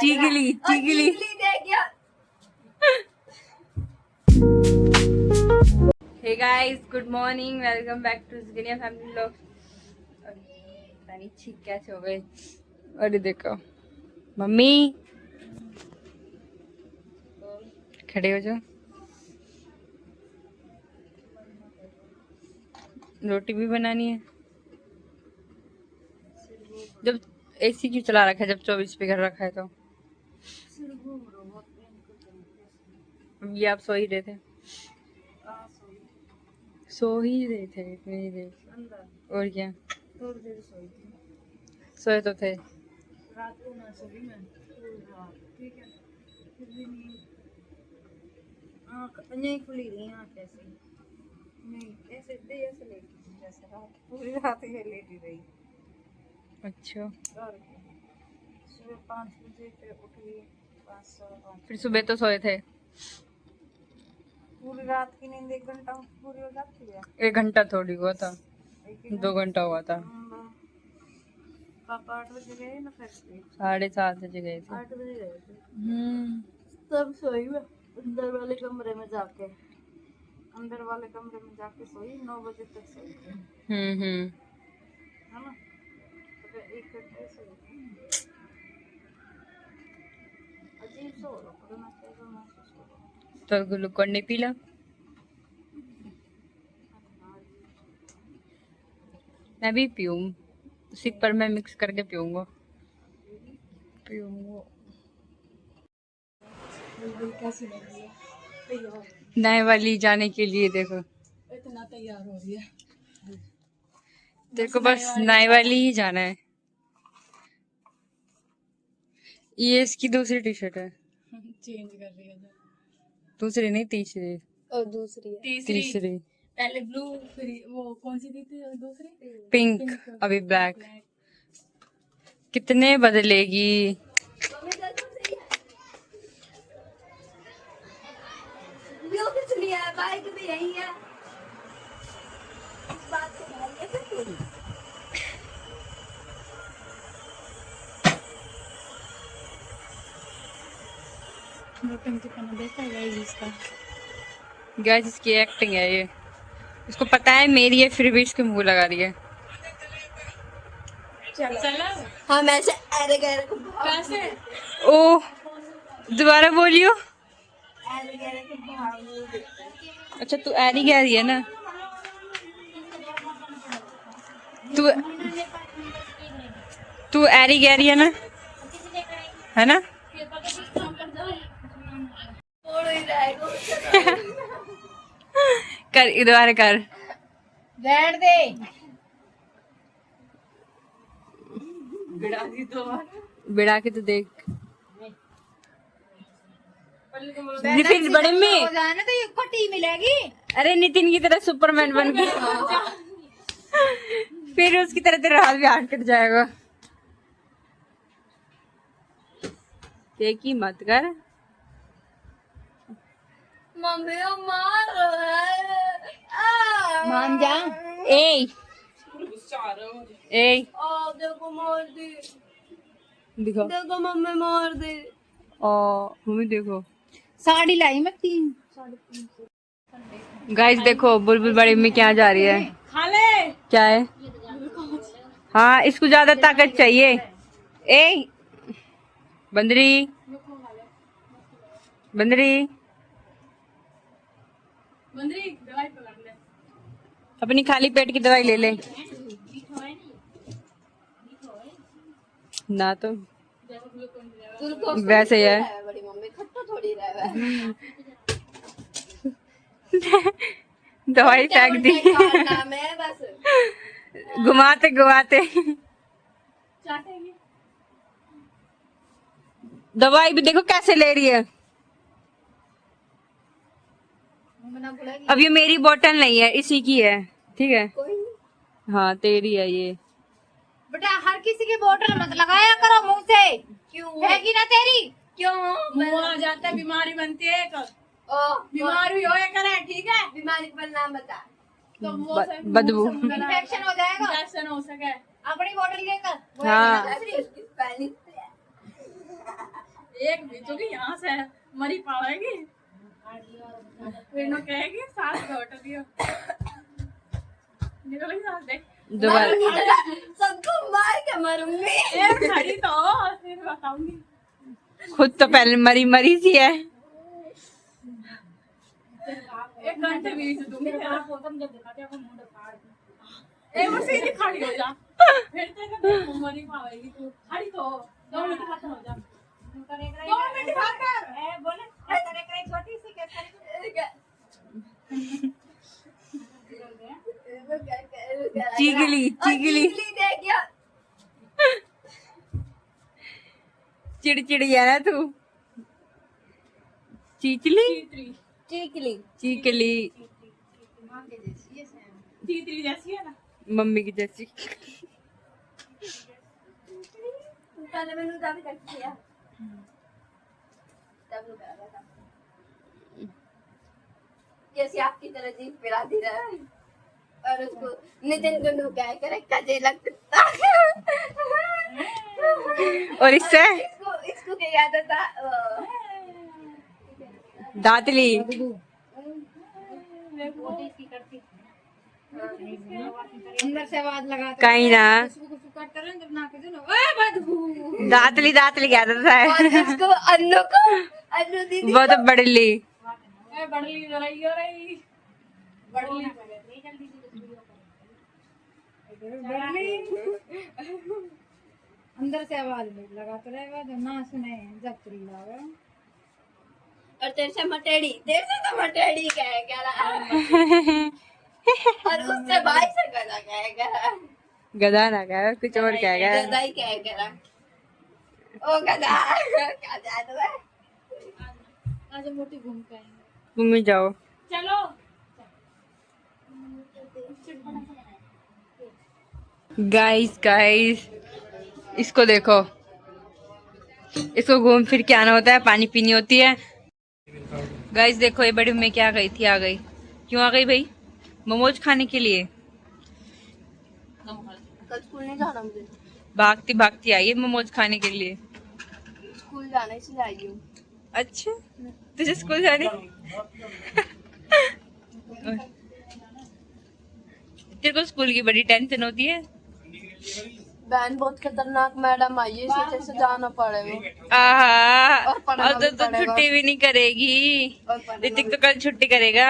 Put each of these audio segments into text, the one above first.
चीगली चीगली। Hey guys, good morning, welcome back to Sukanya family vlog. पता नहीं ठीक कैसे हो गए। और देखो मम्मी, खड़े हो जाओ। रोटी भी बनानी है। जब एसी क्यों चला रखा है जब 24 पे घर रखा है तो? ये आप सो ही रहे थे? सो ही रहे थे इतनी देर? और क्या, सोए तो थे। रात को ना सोई मैं पूरी रात, ठीक है, फिर भी नहीं आँख नहीं खुली रही, आँख ऐसे नहीं, ऐसे ऐसे लेटी जैसे रात पूरी रात ये लेटी रही। अच्छा, और सुबह 5 बजे फिर उठ गई, 5:15। फिर सुबह तो सोए थे? पूरी रात की नींद 1 घंटा पूरी हो जाती है। 1 घंटा थोड़ी हुआ था, 1 2 घंटा हुआ था। पापा 8 बजे गए ना फैक्ट्री, 7:30 बजे गए थे। 8 बजे गए थे। तब सोई मैं अंदर वाले कमरे में जाके, सोई 9 बजे तक सोई थी, है ना, तो 1 घंटे सोई। अजीब सा हो रहा था, मैं कैसा महसूस कर रहा हूँ। तो ग्लूकोन नहीं पी ला? मैं भी पीऊँ, सिप पर मैं मिक्स करके पीऊंगा। कैसी लग रही है? तैयार, नए वाली जाने के लिए देखो, इतना तैयार हो रही है। तेरे को बस नए वाली ही जाना है। ये इसकी दूसरी टी शर्ट है। चेंज कर रही है दूसरी नहीं, तीसरी। और दूसरी तीसरी पहले ब्लू, फिर वो कौन सी थी दूसरी? पिंक, अभी ब्लैक। कितने बदलेगी? बाइक भी यही है। देखा है इसका, गाइस इसकी एक्टिंग है ये, इसको पता है मेरी है फिर भी इसके मुंह लगा रही है। चलो हम ऐसे अरे गहरे को कैसे? ओ दोबारा बोलियो। अरे गहरे को भाव अच्छा तू ऐरी कह रही है ना, तू ऐरी कह रही है ना, है ना? कर दोबारा कर। बैठ दे। बिड़ा के तो देख। नितिन बड़े में जाना तो इसको टी मिलेगी। अरे नितिन की तरह सुपरमैन बन के फिर उसकी तरह तेरा हाथ भी हाथ कट जाएगा। देखी मत कर मम्मी मार मान जा। ए ए देखो मार दे, दिखो देखो मम्मी मार दे। मम्मी देखो साड़ी लाई मैं 3। गाइस देखो बुलबुल बड़ी में क्या जा रही है। खा ले। क्या है? हाँ इसको ज्यादा ताकत चाहिए। ए बंदरी बंदरी दवाई पकड़ ले। अपनी खाली पेट की दवाई ले ले ना, तो वैसे ही है। बड़ी मम्मी खट्टा थोड़ी रहा दवाई फेंक दी मैं बस घुमाते घुमाते। दवाई भी देखो कैसे ले रही है। अब ये मेरी बोतल नहीं है, इसी की है, ठीक है? हाँ तेरी है ये। बेटा हर किसी की बोतल मत लगाया करो मुंह से। क्यों है कि ना तेरी? क्यों मुंह आ जाता है, बीमारी बनती है। बीमार भी हो करे, ठीक है? बीमारी पर नाम बता। तो बदबू इन्फेक्शन हो जाएगा, इन्फेक्शन हो सके। अपनी बोतल लेकर हाँ पहली एक भेजोगी यहाँ से मरी पाएगी फिर नो कहेगी सांस लौट दियो निकल सांस देख दोबारा सबको मार के मरूंगी। एक खड़ी तो फिर बताऊंगी खुद तो पहले मरी मरी सी है। एक घंटे बीच दूंगी आप होतम जब दिखाते हैं मुंह फाड़ एक बार सीधी खड़ी हो जा फिर तेरे मरी पाएगी तू खड़ी तो 2 मिनट खत्म हो जा 2 मिनट खाकर ए बोले करे छोटी सी कैसे चीगली चीगली देख यार चिड़चिड़ी है ना तू। चीचली चीकली चीकली तीतरी जैसी है ना मम्मी की जैसी। पहले मैंने उधर कर दिया तब लोग आ रहा था कैसे आपकी तरह जीत पिला दी रहा है और उसको नितिन गुंडू क्या करे कजे लगता और इससे इसको इसको क्या याद था दातली अंदर से आवाज लगाते कहीं ना करते रहे जब ना के ओए बदबू दातली दातली क्या था है। और इसको अन्नू दीदी वो तो बड़ली ए बड़ली लड़ाई हो रही बड़ली अंदर से आवाज लगाते रहेगा जब ना सुने जब चिल्लावे और तेरे से मटेड़ी तेरे से तो मटेड़ी कह रहा और उससे भाई से गधा कहेगा गधा ना कह कुछ और कहेगा। गधा ही कहेगा ओ गधा क्या जादू है आज मोटी घूम के आएंगे घूमी जाओ। चलो गाइस गाइस इसको देखो, इसको घूम फिर के आना होता है, पानी पीनी होती है। गाइस देखो ये बड़ी मम्मी क्या गई थी, आ गई। क्यों आ गई भाई? मोमोज खाने के लिए। कल स्कूल नहीं जाना मुझे, भागती भागती आई है मोमोज खाने के लिए। स्कूल जाना इसलिए आई हूँ। अच्छा तुझे स्कूल जाने तेरे को स्कूल की बड़ी टेंशन होती है। बहन बहुत खतरनाक मैडम आई है, इसे कैसे जाना पड़ेगा। आहा और पढ़ना अब तो भी तू पड़ेगा। छुट्टी भी नहीं करेगी। और पढ़ना ऋतिक तो कल छुट्टी करेगा।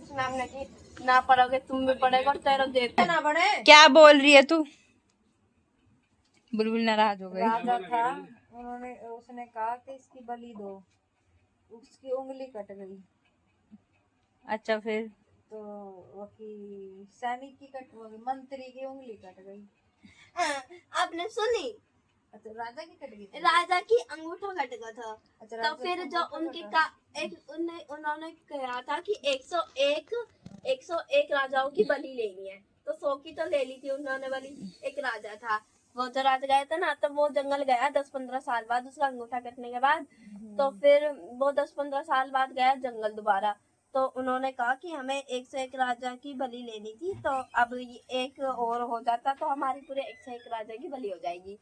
उस मैम ने की ना पढ़ोगे तुम भी पढ़ेगा और तेरा देखते ना पढ़े। क्या बोल रही है तू? बुलबुल नाराज हो गई। राजा था, उन्होंने उसने कहा कि इसकी बलि दो, उसकी उंगली कट गई अच्छा फिर तो वकी सैनिक की कट गई, मंत्री की उंगली कट गई। आपने सुनी अच्छा राजा की कट गई थी? राजा की अंगूठा कट गया था। अच्छा, तो राजा फिर का जो अंगूठा उनके कटा। उन्होंने कहा था कि 101 राजाओं की बलि लेनी है, तो 100 की तो ले ली थी उन्होंने बलि। एक राजा था, वो जो राजा गया था ना, तो वो जंगल गया 10-15 साल बाद उसका अंगूठा कटने के बाद। तो फिर वो 10-15 साल बाद गया जंगल दोबारा, तो उन्होंने कहा कि हमें 101 राजा की बलि लेनी थी, तो अब ये एक और हो जाता तो हमारी पूरे 101 राजा की बलि हो जाएगी।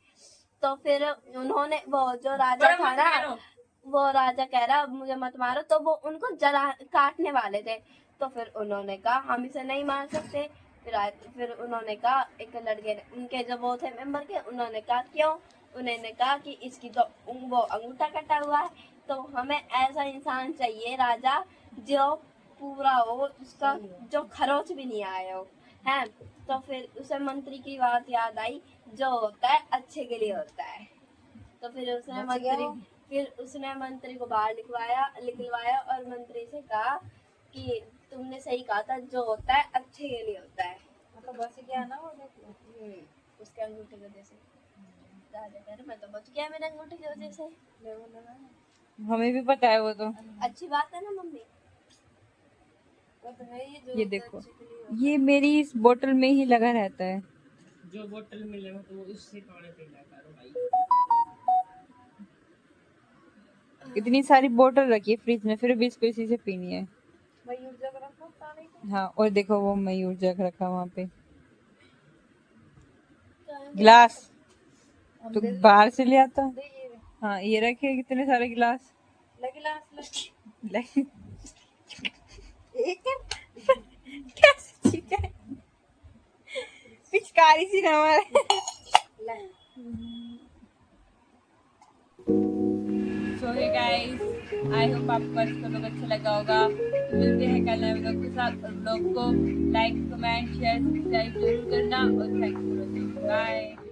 तो फिर उन्होंने वो जो राजा था ना, वो राजा कह रहा मुझे मत मारो, तो वो उनको जला काटने वाले थे। तो फिर उन्होंने कहा हम इसे नहीं मार सकते। फिर उन्होंने कहा, एक लड़के ने, उनके जो वो थे मेंबर के, उन्होंने कहा क्यों? उन्होंने कहा कि इसकी तो वो अंगूठा कटा हुआ है, तो हमें ऐसा इंसान चाहिए राजा जो पूरा हो, उसका जो खरोच भी नहीं आया हो है। तो फिर उसे मंत्री की बात याद आई, जो होता है अच्छे के लिए होता है। तो फिर उसने मंत्री को बाहर लिखवाया और मंत्री से कहा कि तुमने सही कहा था, जो होता है अच्छे के लिए होता है। तो बस गया ना वो देखो। उसके अंगूठे की वजह से राजा कह रहे मैं तो बच गया मेरे अंगूठे की वजह से। हमें भी पता है वो तो। अच्छी बात है ना मम्मी। वो तो है ये जो ये देखो, ये मेरी इस बोतल में ही लगा रहता है। जो बोतल मिलेगा तो उससे पानी पीना करो भाई। इतनी सारी बोतल रखी है फ्रिज में, फिर भी इसको इसी से पीनी है। मयूर जग रखो पानी का। हाँ और देखो वो मयूर जग रखा वहाँ पे, गिलास। तो बाहर से ले आता। दे ये वे। हाँ ये रखे कितने सारे गिलास। लगे लास्ट एक कैसे ठीक है पिचकारी सी ना हमारे। सो हे गाइस, आई होप आपको आज का व्लॉग अच्छा लगा होगा। मिलते हैं कल नए व्लॉग के साथ और व्लॉग को लाइक कमेंट शेयर सब्सक्राइब जरूर करना और thank you for watching. Bye.